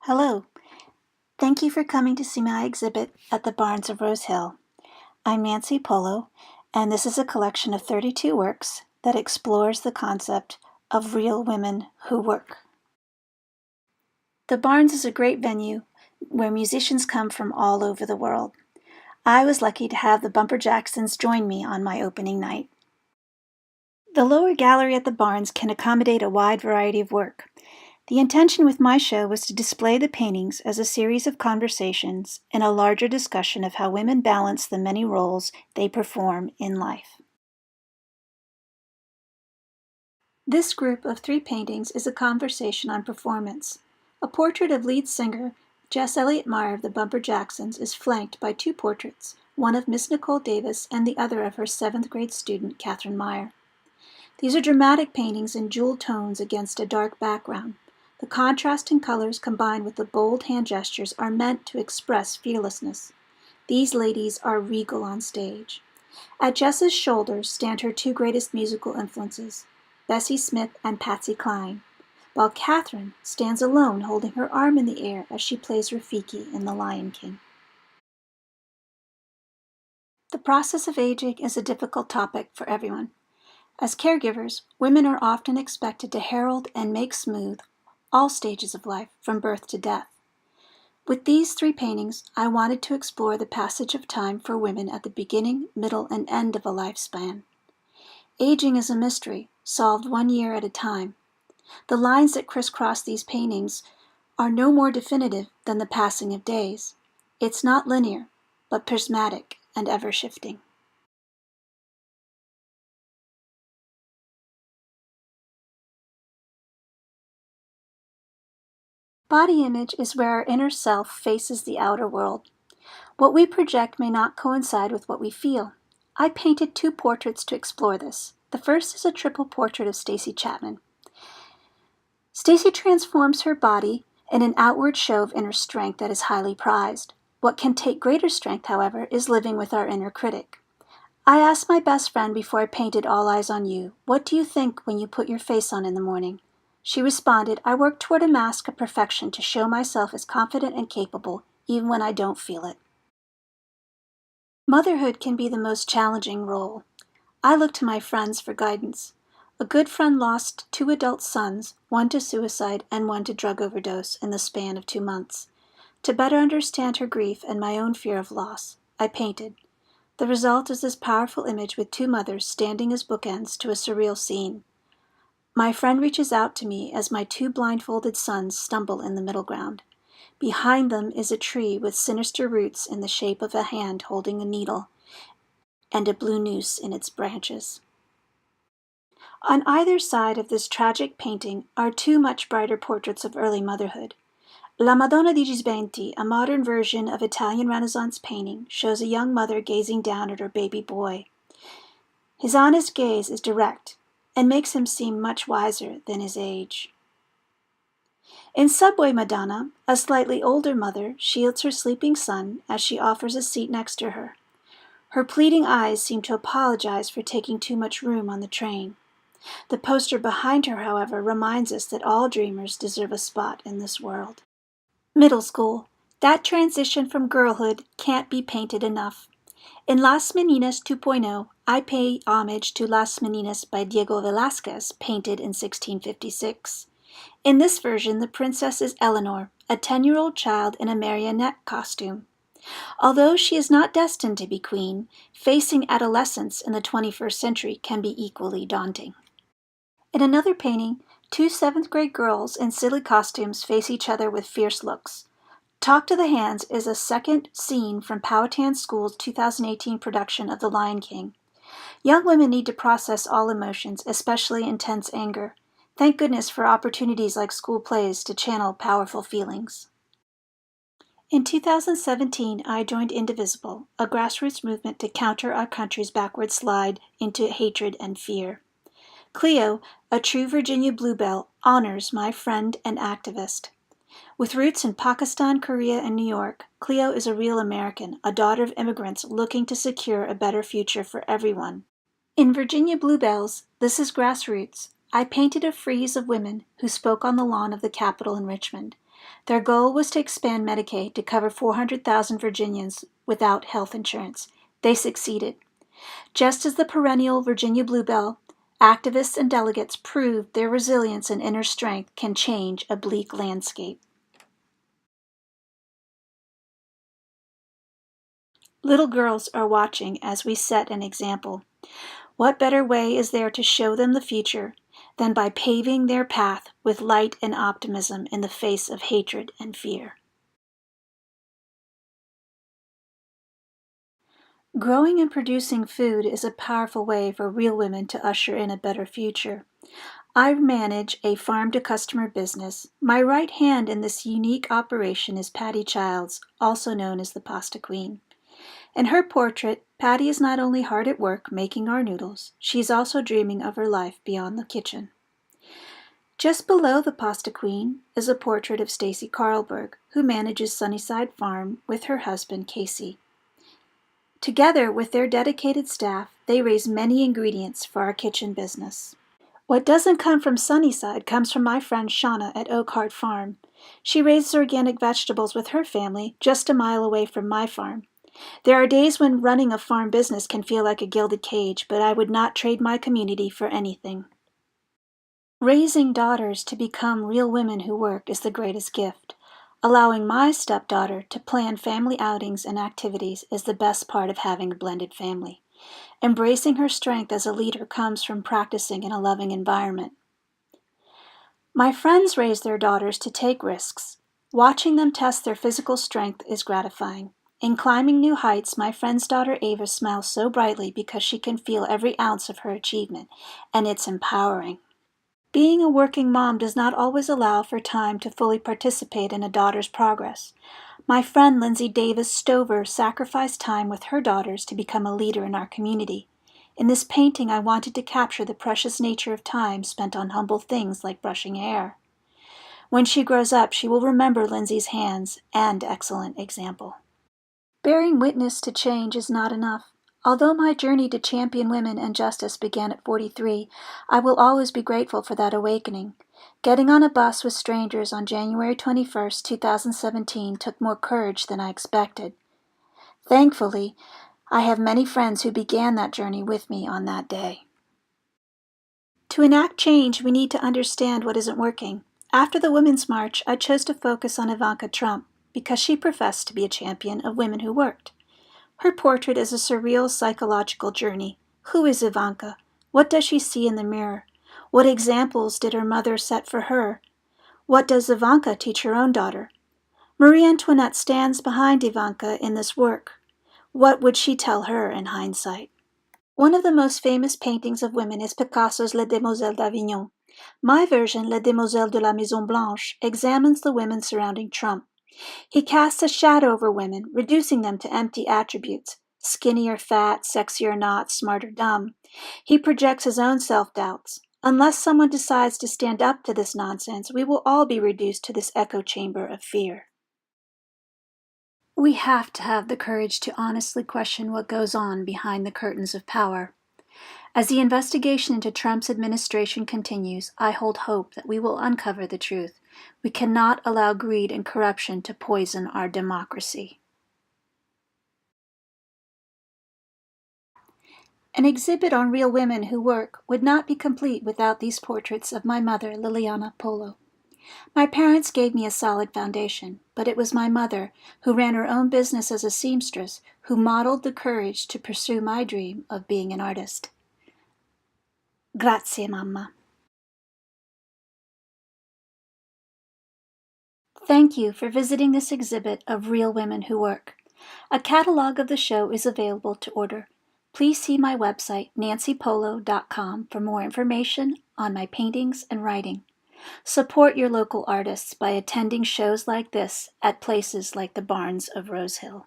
Hello. Thank you for coming to see my exhibit at the Barns of Rosehill. I'm Nancy Polo, and this is a collection of 32 works that explores the concept of real women who work. The Barns is a great venue where musicians come from all over the world. I was lucky to have the Bumper Jacksons join me on my opening night. The lower gallery at the Barns can accommodate a wide variety of work. The intention with my show was to display the paintings as a series of conversations and a larger discussion of how women balance the many roles they perform in life. This group of 3 paintings is a conversation on performance. A portrait of lead singer Jess Elliott Meyer of the Bumper Jacksons is flanked by 2 portraits, one of Miss Nicole Davis and the other of her 7th grade student, Catherine Meyer. These are dramatic paintings in jeweled tones against a dark background. The contrasting colors combined with the bold hand gestures are meant to express fearlessness. These ladies are regal on stage. At Jess's shoulders stand her 2 greatest musical influences, Bessie Smith and Patsy Cline, while Catherine stands alone holding her arm in the air as she plays Rafiki in The Lion King. The process of aging is a difficult topic for everyone. As caregivers, women are often expected to herald and make smooth all stages of life, from birth to death. With these 3 paintings, I wanted to explore the passage of time for women at the beginning, middle, and end of a lifespan. Aging is a mystery, solved 1 year at a time. The lines that crisscross these paintings are no more definitive than the passing of days. It's not linear, but prismatic and ever-shifting. Body image is where our inner self faces the outer world. What we project may not coincide with what we feel. I painted 2 portraits to explore this. The first is a triple portrait of Stacy Chapman. Stacy transforms her body in an outward show of inner strength that is highly prized. What can take greater strength, however, is living with our inner critic. I asked my best friend before I painted All Eyes on You, "What do you think when you put your face on in the morning?" She responded, "I work toward a mask of perfection to show myself as confident and capable, even when I don't feel it." Motherhood can be the most challenging role. I look to my friends for guidance. A good friend lost 2 adult sons, one to suicide and one to drug overdose, in the span of 2 months. To better understand her grief and my own fear of loss, I painted. The result is this powerful image with 2 mothers standing as bookends to a surreal scene. My friend reaches out to me as my 2 blindfolded sons stumble in the middle ground. Behind them is a tree with sinister roots in the shape of a hand holding a needle and a blue noose in its branches. On either side of this tragic painting are 2 much brighter portraits of early motherhood. La Madonna di Gisbenti, a modern version of Italian Renaissance painting, shows a young mother gazing down at her baby boy. His honest gaze is direct and makes him seem much wiser than his age. In Subway Madonna, a slightly older mother shields her sleeping son as she offers a seat next to her. Her pleading eyes seem to apologize for taking too much room on the train. The poster behind her, however, reminds us that all dreamers deserve a spot in this world. Middle school. That transition from girlhood can't be painted enough. In Las Meninas 2.0, I pay homage to Las Meninas by Diego Velázquez, painted in 1656. In this version, the princess is Eleanor, a 10-year-old child in a marionette costume. Although she is not destined to be queen, facing adolescence in the 21st century can be equally daunting. In another painting, 2 7th-grade girls in silly costumes face each other with fierce looks. Talk to the Hands is a second scene from Powhatan School's 2018 production of The Lion King. Young women need to process all emotions, especially intense anger. Thank goodness for opportunities like school plays to channel powerful feelings. In 2017, I joined Indivisible, a grassroots movement to counter our country's backward slide into hatred and fear. Cleo, a true Virginia Bluebell, honors my friend and activist. With roots in Pakistan, Korea, and New York, Cleo is a real American, a daughter of immigrants looking to secure a better future for everyone. In Virginia Bluebells, This is Grassroots, I painted a frieze of women who spoke on the lawn of the Capitol in Richmond. Their goal was to expand Medicaid to cover 400,000 Virginians without health insurance. They succeeded. Just as the perennial Virginia bluebell, activists and delegates proved their resilience and inner strength can change a bleak landscape. Little girls are watching as we set an example. What better way is there to show them the future than by paving their path with light and optimism in the face of hatred and fear? Growing and producing food is a powerful way for real women to usher in a better future. I manage a farm-to-customer business. My right hand in this unique operation is Patty Childs, also known as the Pasta Queen. In her portrait, Patty is not only hard at work making our noodles, she's also dreaming of her life beyond the kitchen. Just below the Pasta Queen is a portrait of Stacy Carlberg, who manages Sunnyside Farm with her husband Casey. Together with their dedicated staff, they raise many ingredients for our kitchen business. What doesn't come from Sunnyside comes from my friend Shauna at Oakhart Farm. She raises organic vegetables with her family just a mile away from my farm. There are days when running a farm business can feel like a gilded cage, but I would not trade my community for anything. Raising daughters to become real women who work is the greatest gift. Allowing my stepdaughter to plan family outings and activities is the best part of having a blended family. Embracing her strength as a leader comes from practicing in a loving environment. My friends raise their daughters to take risks. Watching them test their physical strength is gratifying. In climbing new heights, my friend's daughter Ava smiles so brightly because she can feel every ounce of her achievement, and it's empowering. Being a working mom does not always allow for time to fully participate in a daughter's progress. My friend Lindsay Davis Stover sacrificed time with her daughters to become a leader in our community. In this painting, I wanted to capture the precious nature of time spent on humble things like brushing hair. When she grows up, she will remember Lindsay's hands and excellent example. Bearing witness to change is not enough. Although my journey to champion women and justice began at 43, I will always be grateful for that awakening. Getting on a bus with strangers on January 21, 2017 took more courage than I expected. Thankfully, I have many friends who began that journey with me on that day. To enact change, we need to understand what isn't working. After the Women's March, I chose to focus on Ivanka Trump because she professed to be a champion of women who worked. Her portrait is a surreal psychological journey. Who is Ivanka? What does she see in the mirror? What examples did her mother set for her? What does Ivanka teach her own daughter? Marie Antoinette stands behind Ivanka in this work. What would she tell her in hindsight? One of the most famous paintings of women is Picasso's Les Demoiselles d'Avignon. My version, Les Demoiselles de la Maison Blanche, examines the women surrounding Trump. He casts a shadow over women, reducing them to empty attributes, skinny or fat, sexy or not, smart or dumb. He projects his own self-doubts. Unless someone decides to stand up to this nonsense, we will all be reduced to this echo chamber of fear. We have to have the courage to honestly question what goes on behind the curtains of power. As the investigation into Trump's administration continues, I hold hope that we will uncover the truth. We cannot allow greed and corruption to poison our democracy. An exhibit on real women who work would not be complete without these portraits of my mother, Liliana Polo. My parents gave me a solid foundation, but it was my mother, who ran her own business as a seamstress, who modeled the courage to pursue my dream of being an artist. Grazie, mamma. Thank you for visiting this exhibit of Real Women Who Work. A catalog of the show is available to order. Please see my website, nancypolo.com, for more information on my paintings and writing. Support your local artists by attending shows like this at places like the Barns of Rosehill.